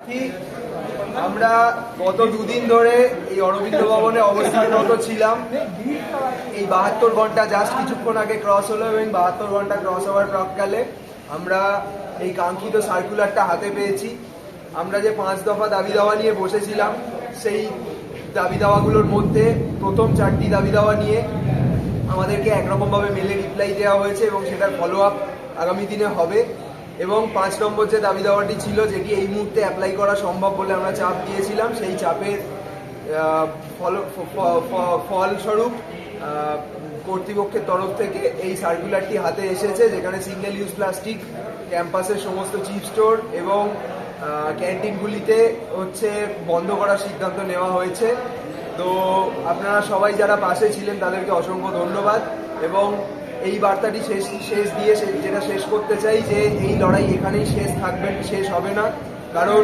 কি আমরা গত দুদিন ধরে এই অরবিন্দ ভবনে অবস্থানরত ছিলাম। এই 72 ঘন্টা জাস্ট কিছুক্ষণ আগে ক্রস হলো এবং 72 ঘন্টা ক্রস হওয়ার প্রাককালে আমরা এই কাঙ্ক্ষিত সার্কুলারটা হাতে পেয়েছি। আমরা যে 5 দফা দাবি দাওয়া নিয়ে বসেছিলাম, সেই দাবি দাওয়াগুলোর মধ্যে প্রথম 4টি দাবি দাওয়া নিয়ে আমাদেরকে একরকমভাবে মেলে রিপ্লাই দেওয়া হয়েছে এবং সেটার ফলো আপ আগামী দিনে হবে। এবং 5 নম্বর যে দাবি দাওয়াটি ছিল, যেটি এই মুহূর্তে অ্যাপ্লাই করা সম্ভব বলে আমরা চাপ দিয়েছিলাম, সেই চাপের ফলস্বরূপ কর্তৃপক্ষের তরফ থেকে এই সার্কুলারটি হাতে এসেছে, যেখানে সিঙ্গেল ইউজ প্লাস্টিক ক্যাম্পাসের সমস্ত চিপ স্টোর এবং ক্যান্টিনগুলিতে বন্ধ করার সিদ্ধান্ত নেওয়া হয়েছে। তো আপনারা সবাই যারা পাশে ছিলেন তাদেরকে অসংখ্য ধন্যবাদ। এবং এই বার্তাটি শেষ দিয়ে যেটা শেষ করতে চাই যে এই লড়াই এখানেই শেষ থাকবে, শেষ হবে না। কারণ